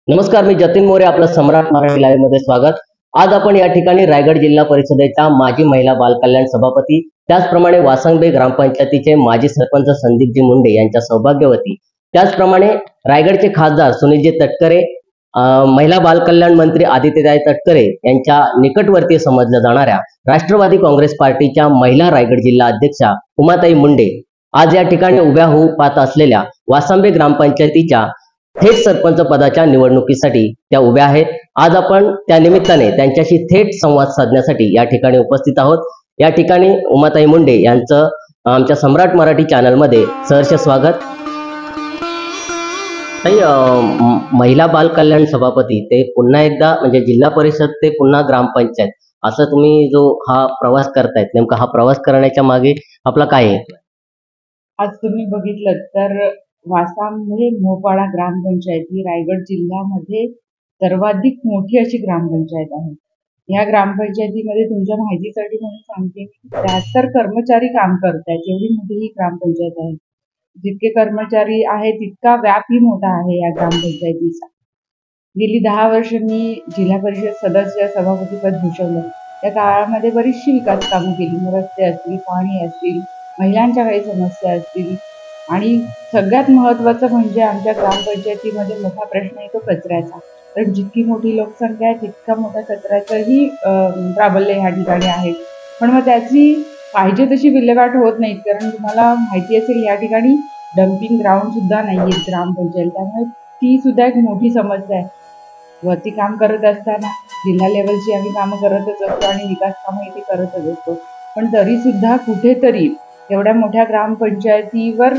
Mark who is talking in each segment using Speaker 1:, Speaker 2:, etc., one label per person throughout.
Speaker 1: नमस्कार, मी जतीन मोरे, आपलं सम्राट मराठी लाईव्ह मध्ये स्वागत. आज आपण या ठिकाणी रायगड जिल्हा परिषदेच्या माजी महिला बाल कल्याण सभापती, त्याचप्रमाणे वासंबे ग्रामपंचायतीचे माजी सरपंच संदीपजी मुंडे यांच्या सौभाग्यवती, त्याचप्रमाणे रायगडचे खासदार सुनीलजी तटकरे, महिला बाल कल्याण मंत्री आदित्यताई तटकरे यांच्या निकटवर्तीय समजल्या जाणाऱ्या राष्ट्रवादी काँग्रेस पार्टीच्या महिला रायगड जिल्हा अध्यक्षा उमाताई मुंडे आज या ठिकाणी उभ्या होऊ पाहत असलेल्या वासंबे ग्रामपंचायतीच्या थेट सरपंच पदाच्या निवडणुकीसाठी त्या उभ्या आहेत. आज आपण त्या निमित्ताने त्यांच्याशी थेट संवाद साधण्यासाठी या ठिकाणी उपस्थित आहोत. या ठिकाणी उमाताई मुंडे यांचं आमच्या सम्राट मराठी चॅनलमध्ये सहर्ष स्वागत. ताई, महिला बाल कल्याण सभापती ते पुन्हा एकदा म्हणजे जिल्हा परिषद ते पुन्हा ग्रामपंचायत असं तुम्ही जो हा प्रवास करतायत, नेमका हा प्रवास करण्याच्या मागे आपला काय आहे?
Speaker 2: आज तुम्ही बघितलं तर वासांबे मोपाडा ग्रामपंचायत ही रायगड जिल्ह्यामध्ये सर्वाधिक मोठी अशी ग्रामपंचायत आहे. या ग्रामपंचायतीमध्ये तुमच्या माहितीसाठी म्हणून सांगते, 73 कर्मचारी काम करतात. एवढी मोठी ही ग्रामपंचायत आहे. जितके कर्मचारी आहे तितका व्याप ही मोठा आहे या ग्रामपंचायतीचा. गेली 10 वर्ष मी जिल्हा परिषद सदस्य सभापतीपद भूषवलं. त्या काळामध्ये बरीचशी विकास कामं केली. रस्ते असतील, पाणी असतील, महिलांच्या काही समस्या असतील, आणि सगळ्यात महत्त्वाचं म्हणजे आमच्या ग्रामपंचायतीमध्ये मोठा प्रश्न येतो कचऱ्याचा. कारण जितकी मोठी लोकसंख्या आहे तितका मोठा कचऱ्याचंही प्राबल्य ह्या ठिकाणी आहे. पण मग त्याची पाहिजे तशी विल्हेवाट होत नाहीत. कारण तुम्हाला माहिती असेल या ठिकाणी डम्पिंग ग्राउंड सुद्धा नाही आहेत ग्रामपंचायत. त्यामुळे ती सुद्धा एक मोठी समस्या आहे. वरती काम करत असताना जिल्हा लेवलची आम्ही कामं करतच असतो आणि विकास कामं इथे करतच असतो. पण तरी सुद्धा कुठेतरी एवढ्या मोठ्या ग्रामपंचायतीवर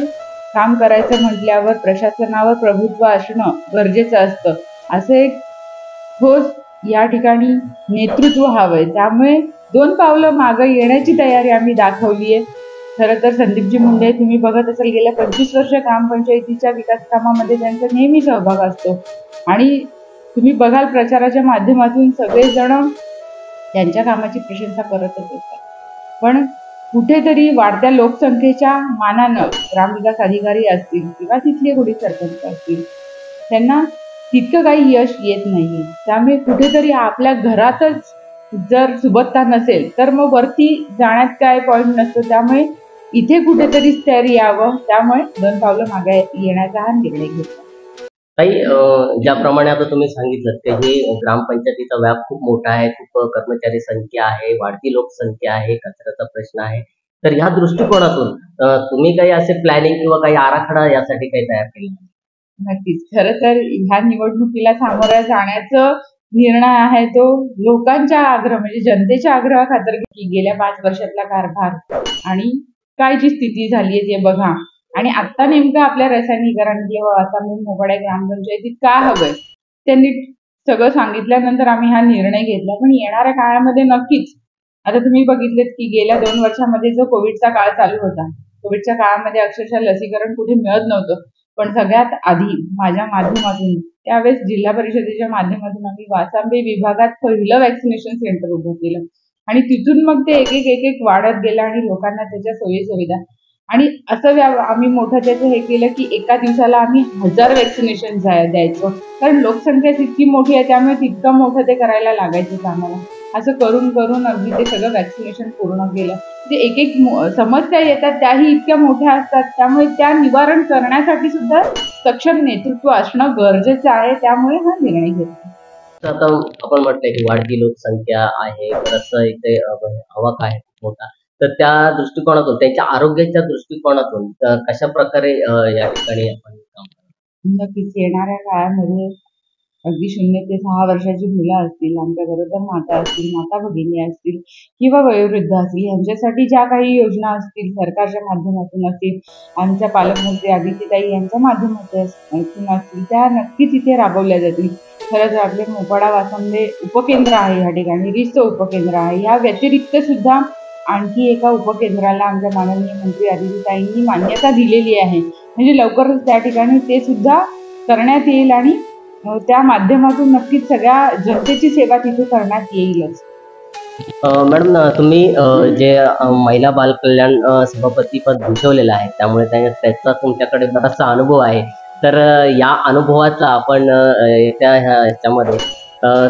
Speaker 2: काम करायचं म्हटल्यावर प्रशासनावर प्रभुत्व असणं गरजेचं असतं. असं एक ठोस या ठिकाणी नेतृत्व हवंय. त्यामुळे 2 पावलं मागं येण्याची तयारी आम्ही दाखवली आहे. खरं तर संदीपजी मुंडे तुम्ही बघत असाल, गेल्या 25 वर्ष ग्रामपंचायतीच्या विकास कामामध्ये त्यांचा नेहमी सहभाग असतो आणि तुम्ही बघाल प्रचाराच्या माध्यमातून सगळेजण त्यांच्या कामाची प्रशंसा करतच असतात. पण कुठेतरी वाढत्या लोकसंख्येच्या मानानं ग्रामविकास अधिकारी असतील किंवा तिथले कोणी सरपंच असतील, त्यांना तितकं काही यश येत नाही. त्यामुळे कुठेतरी आपल्या घरातच जर सुबत्ता नसेल तर मग वरती जाण्यात काय पॉईंट नसतो. त्यामुळे इथे कुठेतरी स्थैर्य यावं, त्यामुळे 2 पावलं मागे येण्याचा हा निर्णय घेतला.
Speaker 1: ताई, ज्याप्रमाणे आता तुम्ही सांगितलं की हे ग्रामपंचायतीचा व्याप खूप मोठा आहे, खूप कर्मचारी संख्या आहे, वाढती लोकसंख्या आहे, कचऱ्याचा प्रश्न आहे. तर ह्या दृष्टिकोनातून तुम्ही काही असे प्लॅनिंग किंवा काही आराखडा यासाठी काही तयार केला?
Speaker 2: नक्कीच. खरं तर ह्या निवडणुकीला सामोरं जाण्याचं निर्णय आहे तो लोकांच्या आग्रह म्हणजे जनतेच्या आग्रहाखातर की गेल्या 5 वर्षातला कारभार आणि काय जी स्थिती झाली आहे ते बघा. आणि आता नेमकं आपल्या रसायनीकरण किंवा वासांबे मोपाडा ग्रामपंचायतीत काय हवंय त्यांनी सगळं सांगितल्यानंतर आम्ही हा निर्णय घेतला. पण येणाऱ्या काळामध्ये नक्कीच आता तुम्ही बघितलेत की गेल्या 2 वर्षामध्ये जो कोविडचा काळ चालू होता, कोविडच्या काळामध्ये अक्षरशः लसीकरण कुठे मिळत नव्हतं. पण सगळ्यात आधी माझ्या माध्यमातून त्यावेळेस जिल्हा परिषदेच्या माध्यमातून आम्ही वासांबे विभागात पहिलं वॅक्सिनेशन सेंटर उभं केलं आणि तिथून मग ते एक एक वाढत गेलं आणि लोकांना त्याच्या सोयी सुविधा आणि असं आम्ही मोठं त्याचं हे केलं की एका दिवसाला आम्ही 1000 वॅक्सिनेशन द्यायचो. कारण लोकसंख्या तितकी मोठी आहे त्यामुळे तितकं मोठं ते करायला लागायचं आम्हाला. असं करून करून अगदी ते सगळं वॅक्सिनेशन पूर्ण केलं. जे एक समस्या येतात त्याही इतक्या मोठ्या असतात, त्यामुळे त्या निवारण करण्यासाठी सुद्धा सक्षम नेतृत्व असणं गरजेचं आहे. त्यामुळे हा निर्णय घेतला.
Speaker 1: आता आपण म्हटलंय की वाढती लोकसंख्या आहे, बरंचसं इथे आवाक आहे मोठा. तर त्या दृष्टिकोनातून, त्यांच्या आरोग्याच्या दृष्टिकोनातून कशा प्रकारे या ठिकाणी आपण काम करतो?
Speaker 2: नक्कीच येणाऱ्या काळामध्ये अगदी 0 ते 6 वर्षाची मुलं असतील, आमच्या गरोदर माता असतील, माता भगिनी असतील किंवा वयोवृद्ध असतील, यांच्यासाठी ज्या काही योजना असतील सरकारच्या माध्यमातून असतील, आमच्या पालकमंत्री आदित्यताई यांच्या माध्यमातून असतील, त्या नक्कीच इथे राबवल्या जातील. खरंच आपले मोपाडा वासांबे उपकेंद्र आहे, या ठिकाणी रिसचं उपकेंद्र आहे. या व्यतिरिक्त सुद्धा आणखी एका उपकेंद्राला आमच्या माननीय मंत्री आदित्यताईंनी मान्यता दिलेली आहे. म्हणजे लवकरच त्या ठिकाणी ते सुद्धा करण्यात येईल आणि त्या माध्यमातून नक्कीच सगळ्या जनतेची सेवा तिथे करण्यात येईलच.
Speaker 1: मॅडम, तुम्ही जे महिला बाल कल्याण सभापती पद भूषवलेलं आहे, त्यामुळे त्याचा तुमच्याकडे बराचसा अनुभव आहे. तर या अनुभवाचा आपण येत्या ह्याच्यामध्ये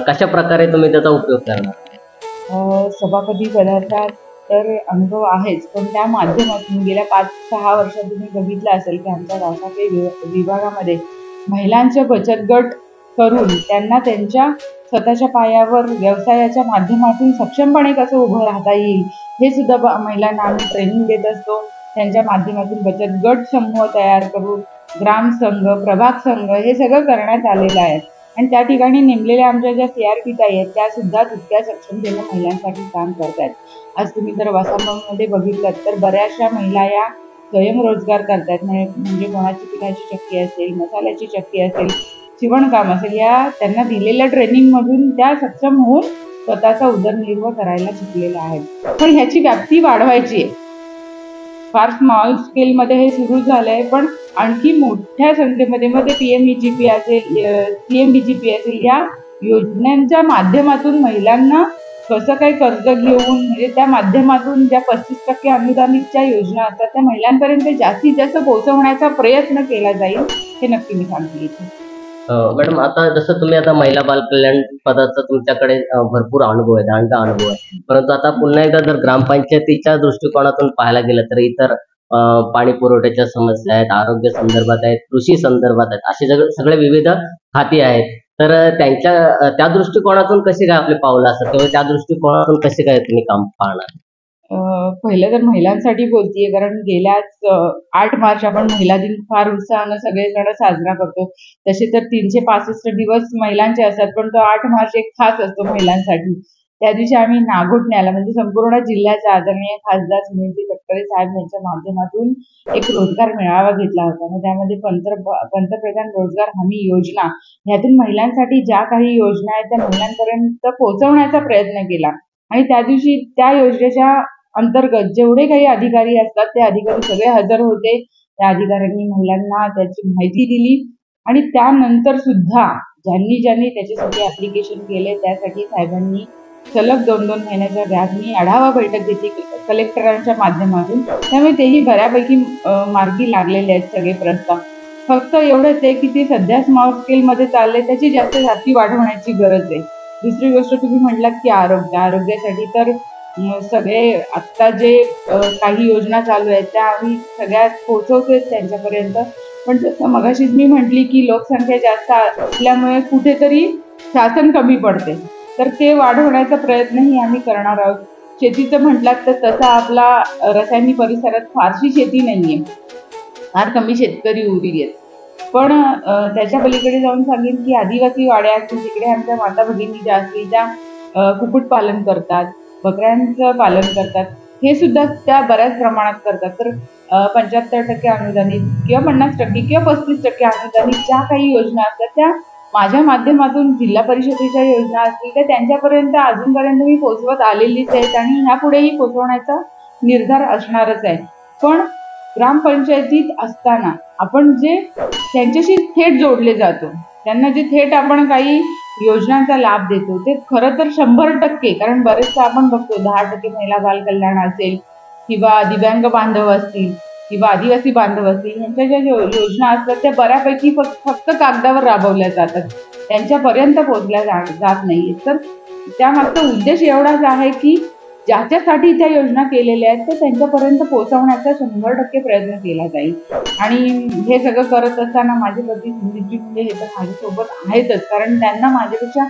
Speaker 1: कशा प्रकारे तुम्ही त्याचा उपयोग करणार?
Speaker 2: सभापती पदाचा तर अनुभव आहेच, पण त्या माध्यमातून गेल्या 5-6 वर्षात तुम्ही बघितलं असेल की आमच्या रासापे विभागामध्ये महिलांचे बचत गट करून त्यांना त्यांच्या स्वतःच्या पायावर व्यवसायाच्या माध्यमातून सक्षमपणे कसं उभं राहता येईल हे सुद्धा महिलांना आम्ही ट्रेनिंग देत असतो. त्यांच्या माध्यमातून बचत गट समूह तयार करून ग्राम संघ, प्रभाग संघ हे सगळं करण्यात आलेलं आहे. आणि त्या ठिकाणी नेमलेल्या आमच्या ज्या CRP ताई आहेत त्या सुद्धा तितक्या सक्षमतेने महिलांसाठी काम करतायत. आज तुम्ही जर वासंबामध्ये बघितलं तर बऱ्याचशा महिला या स्वयंरोजगार करतायत. म्हणजे कोणाची पिठाची चक्की असेल, मसाल्याची चक्की असेल, शिवणकाम असेल, या त्यांना दिलेल्या ट्रेनिंगमधून त्या सक्षम होऊन स्वतःचा उदरनिर्वाह करायला शिकलेल्या आहेत. पण ह्याची व्याप्ती वाढवायची आहे. फार स्मॉल स्केलमध्ये हे सुरू झालंय, पण आणखी मोठ्या संख्येमध्ये मध्ये PMEGP असेल, CMBGP असेल, या योजनांच्या माध्यमातून महिलांना कसं काही कर्ज घेऊन म्हणजे त्या माध्यमातून ज्या 35% अनुदानितच्या योजना असतात त्या महिलांपर्यंत जास्तीत जास्त पोहोचवण्याचा प्रयत्न केला जाईल, हे नक्की मी सांगते इथे.
Speaker 1: मॅडम, आता जसं तुम्ही आता महिला बाल कल्याण पदाचा तुमच्याकडे भरपूर अनुभव आहे, दांडगा अनुभव आहे. परंतु आता पुन्हा एकदा जर ग्रामपंचायतीच्या दृष्टिकोनातून पाहायला गेलं तर इतर पाणी पुरवठ्याच्या समस्या आहेत, आरोग्य संदर्भात आहेत, कृषी संदर्भात आहेत, असे सगळे विविध खाती आहेत. तर त्या दृष्टिकोनातून कसे काय आपले पावलं असतात किंवा त्या दृष्टिकोनातून कसे काय तुम्ही काम पाहणार?
Speaker 2: पहिलं तर महिलांसाठी बोलतीये, कारण गेल्याच 8 मार्च आपण महिला दिन फार उत्साहानं सगळेजण साजरा करतो. तसे तर 365 दिवस महिलांचे असतात, पण तो 8 मार्च एक खास असतो महिलांसाठी. त्या दिवशी आम्ही नागोठण्याला म्हणजे संपूर्ण जिल्ह्याचे आदरणीय खासदार सुनीलजी तटकरे साहेब यांच्या माध्यमातून एक रोजगार मेळावा घेतला होता. मग त्यामध्ये पंतप्रधान रोजगार हमी योजना ह्यातून महिलांसाठी ज्या काही योजना आहेत त्या महिलांपर्यंत पोहोचवण्याचा प्रयत्न केला. आणि त्या दिवशी त्या योजनेच्या अंतर्गत जेवढे काही अधिकारी असतात ते अधिकारी सगळे हजर होते. त्या अधिकाऱ्यांनी महिलांना त्याची माहिती दिली आणि त्यानंतर सुद्धा ज्यांनी त्याच्यासाठी ऍप्लिकेशन केले त्यासाठी साहेबांनी सलग 2-2 महिन्याच्या गॅपनी आढावा बैठक घेतली कलेक्टरांच्या माध्यमातून. त्यामुळे तेही बऱ्यापैकी मार्गी लागलेले आहेत सगळे प्रस्ताव. फक्त एवढंच आहे की ते सध्या स्मॉल स्केलमध्ये चालले, त्याची जास्त व्याप्ती वाढवण्याची गरज आहे. दुसरी गोष्ट तुम्ही म्हटलात की आरोग्यासाठी तर सगळे आत्ता जे काही योजना चालू आहेत त्या आम्ही सगळ्यात पोहोचवतोय त्यांच्यापर्यंत. पण जसं मगाशीच मी म्हटली की लोकसंख्या जास्त असल्यामुळे कुठेतरी शासन कमी पडते, तर ते वाढवण्याचा प्रयत्नही आम्ही करणार आहोत. शेतीचं म्हटलात तर तसा आपला रसायनी परिसरात फारशी शेती नाहीये, फार कमी शेतकरी उरली आहेत. पण त्याच्या पलीकडे जाऊन सांगेन की आदिवासी वाड्या असतील तिकडे आमच्या माता भगिनी ज्या असतील त्या कुक्कुटपालन करतात, बकऱ्यांचं पालन करतात. हे सुद्धा त्या बऱ्याच प्रमाणात करतात. तर 75% अनुदानित किंवा 50% किंवा 35% अनुदानित ज्या काही योजना असतात त्या माझ्या माध्यमातून जिल्हा परिषदेच्या योजना असतील त्या त्यांच्यापर्यंत अजूनपर्यंत मी पोहोचवत आलेलीच आहेत आणि ह्यापुढेही पोहोचवण्याचा निर्धार असणारच आहे. पण ग्रामपंचायतीत असताना आपण जे त्यांच्याशी थेट जोडले जातो, त्यांना जे थेट आपण काही योजनांचा लाभ देतो ते खरं तर 100%, कारण बरेचदा आपण बघतो 10% महिला बाल कल्याण असेल किंवा दिव्यांग बांधव असतील किंवा आदिवासी बांधव असतील, यांच्या ज्या योजना असतात त्या बऱ्यापैकी फक्त कागदावर राबवल्या जातात, त्यांच्यापर्यंत पोहोचल्या जात नाहीये. तर त्यामागचा उद्देश एवढाच आहे की ज्याच्यासाठी त्या योजना केलेल्या आहेत ते त्यांच्यापर्यंत पोहोचवण्याचा 100% प्रयत्न केला जाईल. आणि हे सगळं करत असताना माझे पती संदीपजी मुंडे हे तर माझ्यासोबत आहेतच, कारण त्यांना माझ्यापेक्षा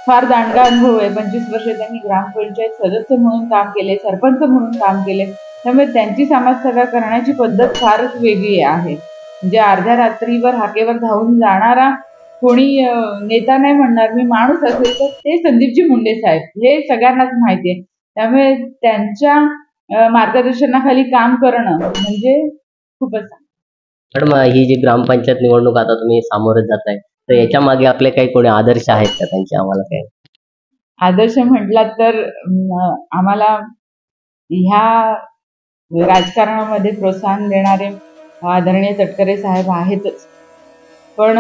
Speaker 2: फार दांडगा अनुभव आहे. 25 वर्ष त्यांनी ग्रामपंचायत सदस्य म्हणून काम केले, सरपंच म्हणून काम केले. त्यामुळे त्यांची समाजसेवा करण्याची पद्धत फारच वेगळी आहे. म्हणजे अर्ध्या रात्रीवर हाकेवर धावून जाणारा कोणी नेता नाही म्हणणार मी, माणूस असेल तर ते संदीपजी मुंडे साहेब, हे सगळ्यांनाच माहिती आहे. त्यामुळे त्यांच्या मार्गदर्शनाखाली काम करणं म्हणजे खूपच.
Speaker 1: मॅडम, ही जी ग्रामपंचायत निवडणूक आता तुम्ही सामोरे जाताय, तर याच्या मागे आपले काही कोणी आदर्श आहेत का, त्यांचे आम्हाला काय
Speaker 2: आदर्श म्हटला तर आम्हाला ह्या राजकारणामध्ये प्रोत्साहन देणारे आदरणीय तटकरे साहेब आहेतच, पण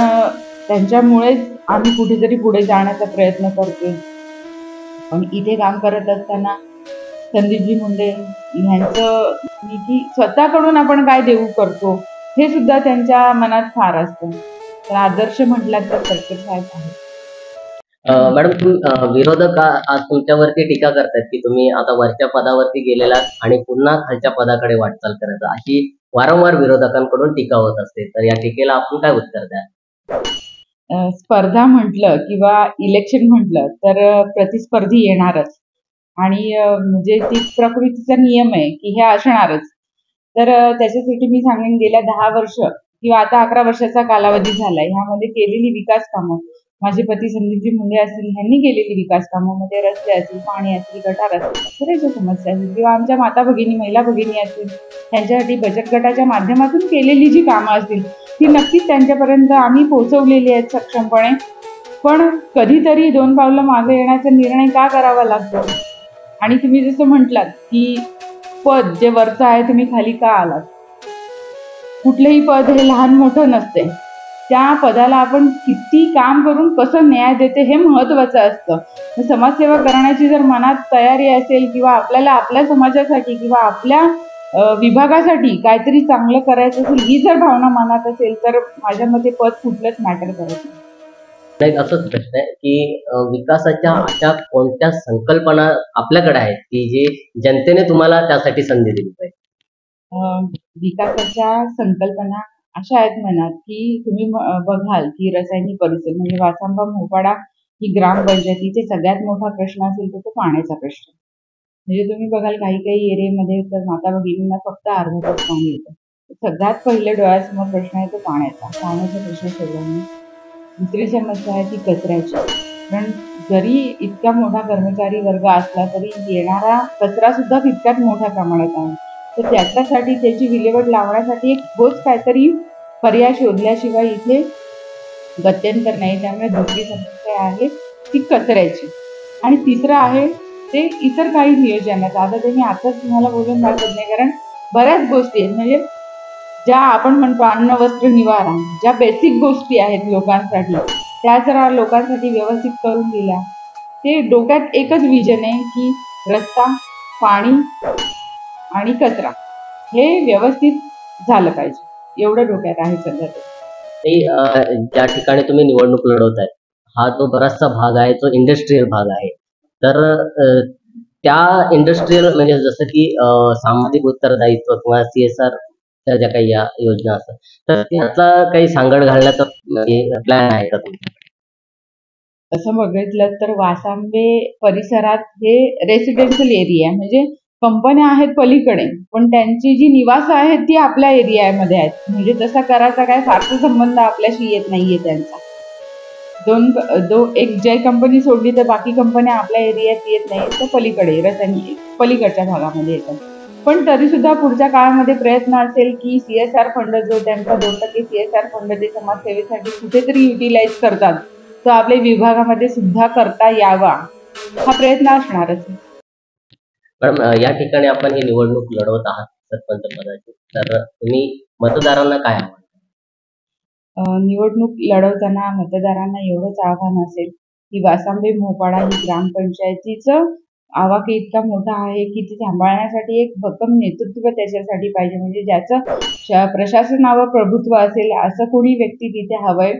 Speaker 2: त्यांच्यामुळेच आम्ही कुठेतरी पुढे जाण्याचा प्रयत्न करतोय. पण इथे काम करत असताना संदीपजी मुंडे यांचं की स्वतःकडून आपण काय देऊ करतो हे सुद्धा त्यांच्या मनात फार असतं. तर आदर्श म्हटलात तर तटकरे साहेब आहेत.
Speaker 1: मॅडम, विरोधक आज तुमच्यावरती टीका करतात की तुम्ही आता वरच्या पदावरती गेलेलात आणि पुन्हा खालच्या पदाकडे वाटचाल करत आहात. अशी वारंवार विरोधकांकडून टीका होत असते. तर या टीकेला आपण काय उत्तर द्याल?
Speaker 2: स्पर्धा म्हटलं किंवा इलेक्शन म्हटलं तर प्रतिस्पर्धी येणारच आणि म्हणजे ती प्रकृतीचा नियम आहे की हे असणारच. तर त्याच्यासाठी मी सांगेन गेल्या 10 वर्ष किंवा आता 11 वर्षाचा कालावधी झालाय, ह्यामध्ये केलेली विकास कामं, माझे पती संदीपजी मुंडे असतील ह्यांनी केलेली विकास कामं, मध्ये रस्ते असतील, पाणी असतील, गटार असतील, बऱ्याचशा समस्या असतील किंवा आमच्या माता भगिनी, महिला भगिनी असतील, त्यांच्यासाठी बचत गटाच्या माध्यमातून केलेली जी कामं असतील ती नक्कीच त्यांच्यापर्यंत आम्ही पोहोचवलेली आहेत सक्षमपणे. पण कधीतरी 2 पावलं मागे येण्याचा निर्णय का करावा लागतो? आणि तुम्ही जसं म्हटलात की पद जे वरचं आहे तुम्ही खाली का आलात? कुठलंही पद हे लहान मोठं नसते. त्या पदाला आपण किती काम करून कसं न्याय देते हे महत्वाचं असतं. समाजसेवा करण्याची जर मनात तयारी असेल किंवा आपल्याला आपल्या समाजासाठी किंवा आपल्या विभागासाठी काहीतरी चांगलं करायचं असेल, ही जर भावना मनात असेल तर माझ्या मते पद कुठलंच मॅटर करत नाही.
Speaker 1: एक असंच प्रश्न आहे की विकासाच्या अशा कोणत्या संकल्पना आपल्याकडे आहेत की जे जनतेने तुम्हाला त्यासाठी संधी दिली पाहिजे?
Speaker 2: विकासाच्या संकल्पना अशा आहेत मनात की तुम्ही बघाल की रासायनिक परिसर म्हणजे वासंबा मोपाडा ही ग्रामपंचायतीचे सगळ्यात मोठा प्रश्न असेल तर तो पाण्याचा प्रश्न. म्हणजे तुम्ही बघाल काही काही एरियामध्ये तर माता भगिनींना फक्त अर्धा तास पाणी येतं. सगळ्यात पहिले डोळ्यासमोर प्रश्न आहे तो पाण्याचा प्रश्न सोडवणे. दुसरी समस्या आहे ती कचऱ्याची. कारण जरी इतका मोठा कर्मचारी वर्ग असला तरी येणारा कचरा सुद्धा तितक्याच मोठ्या प्रमाणात आहे. तर त्याच्यासाठी त्याची विल्हेवाट लावण्यासाठी एक ठोस काहीतरी पर्याय शोधल्याशिवाय इथे गत्यंतर नाही. त्यामुळे दुसरी समस्या आहे ती कचऱ्याची. आणि तिसरं आहे ते इतर काही नियोजनाचं. आता ते मी आताच तुम्हाला बोलून दाखवत नाही कारण बऱ्याच गोष्टी आहेत. म्हणजे ज्या आपण म्हणतो अन्न वस्त्र निवारा, ज्या बेसिक गोष्टी आहेत लोकांसाठी, त्या जर लोकांसाठी व्यवस्थित करून दिल्या, ते डोक्यात एकच विजन आहे की रस्ता, पाणी आणि कचरा हे व्यवस्थित झालं पाहिजे. एवढं डोक्यात आहे सध्या ते.
Speaker 1: ज्या ठिकाणी तुम्ही निवडणूक लढवताय हा जो बराचसा भाग आहे तो इंडस्ट्रीयल भाग आहे. तर त्या इंडस्ट्रीयल म्हणजे जसं की सामाजिक उत्तरदायित्व किंवा CSR च्या ज्या काही या योजना असतात तर त्याचा काही सांगड घालण्याचा प्लॅन आहे का तुमचा?
Speaker 2: तसं बघितलं तर वासांबे परिसरात हे रेसिडेन्शियल एरिया आहे. म्हणजे कंपन्या आहेत पलीकडे पण त्यांची जी निवास आहेत ती आपल्या एरियामध्ये आहेत. म्हणजे तसा करायचा काय फारसा संबंध आपल्याशी येत नाहीये त्यांचा. एक जय कंपनी सोडली तर बाकी कंपन्या आपल्या एरियात येत नाही, तर पलीकडे पलीकडच्या भागामध्ये येतात. पण तरी सुद्धा पुढच्या काळामध्ये प्रयत्न असेल की CSR फंड जो त्यांचा 2% CSR फंड ते समाजसेवेसाठी कुठेतरी युटिलाइज करतात तो आपल्या विभागामध्ये सुद्धा करता यावा हा प्रयत्न असणारच.
Speaker 1: मॅडम, या ठिकाणी आपण ही निवडणूक लढवत आहात सरपंच पदाची. तर तुम्ही मतदारांना काय आव्हान?
Speaker 2: निवडणूक लढवताना मतदारांना एवढंच आव्हान असेल की वासांबे मोपाडा ही ग्रामपंचायतीचं आवाका इतका मोठा आहे की ती सांभाळण्यासाठी एक भक्कम नेतृत्व त्याच्यासाठी पाहिजे. म्हणजे ज्याचं प्रशासनावर प्रभुत्व असेल असं कोणी व्यक्ती तिथे हवंय.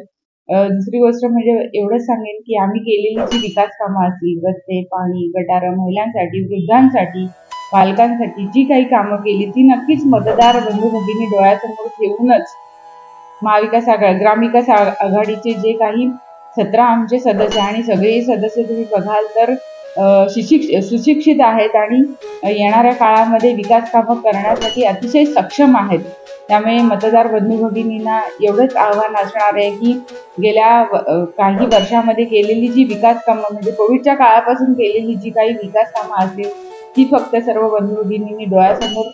Speaker 2: दुसरी गोष्ट म्हणजे एवढंच सांगेन की आम्ही केलेली जी विकास कामं असतील, रस्ते, पाणी, गटारं, महिलांसाठी, वृद्धांसाठी, बालकांसाठी जी काही कामं केली ती नक्कीच मतदार बंधू भगिनी डोळ्यासमोर ठेवूनच महाविकास ग्रामविकास आघाडीचे जे काही 17 आमचे सदस्य आणि सगळे सदस्य तुम्ही बघाल तर सुशिक्षित आहेत आणि येणाऱ्या काळामध्ये विकास कामं करण्यासाठी अतिशय सक्षम आहेत. त्यामुळे मतदार बंधू भगिनींना एवढंच आव्हान असणार आहे की गेल्या काही वर्षामध्ये केलेली जी विकास कामं म्हणजे कोविडच्या काळापासून केलेली जी काही विकास कामं असतील ती फक्त सर्व बंधू भगिनींनी डोळ्यासमोर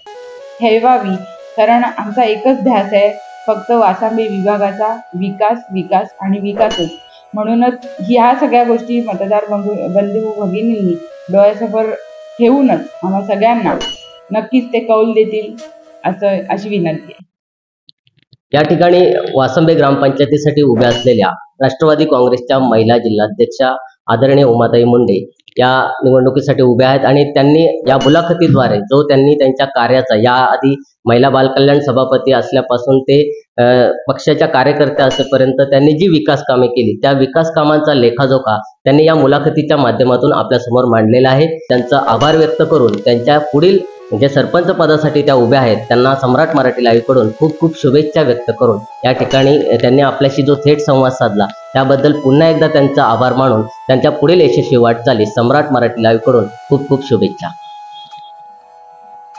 Speaker 2: ठेवावी. कारण आमचा एकच ध्यास आहे फक्त वासांबे विभागाचा विकास, विकास आणि विकासच. म्हणूनच ह्या सगळ्या गोष्टी मतदार बंधू भगिनींनी डोळ्यासमोर ठेवूनच आम्हा सगळ्यांना नक्कीच ते कौल देतील अशी विनंती आहे.
Speaker 1: या ठिकाणी वासंबे ग्रामपंचायतीसाठी उभ्या असलेल्या राष्ट्रवादी काँग्रेसच्या महिला जिल्हाध्यक्षा आदरणीय उमाताई मुंडे या निवडणुकीसाठी उभे आहेत आणि त्यांनी या मुलाखतीद्वारे जो त्यांनी त्यांच्या कार्याचा याआधी महिला बालकल्याण सभापती असल्यापासून ते पक्षाच्या कार्यकर्त्या असेपर्यंत त्यांनी जी विकास कामे केली त्या विकास कामांचा लेखाजोखा त्यांनी या मुलाखतीच्या माध्यमातून आपल्यासमोर मांडलेला आहे. त्यांचा आभार व्यक्त करून त्यांच्या पुढील जे सरपंच पदासाठी त्या उभ्या आहेत त्यांना सम्राट मराठी लाईव्ह कडून खूप खूप शुभेच्छा व्यक्त करून या ठिकाणी त्यांनी आपल्याशी जो थेट संवाद साधला त्याबद्दल पुन्हा एकदा त्यांचा आभार मानून त्यांच्या पुढील यशस्वी वाटचालीस सम्राट मराठी लाईव्ह कडून खूप खूप शुभेच्छा.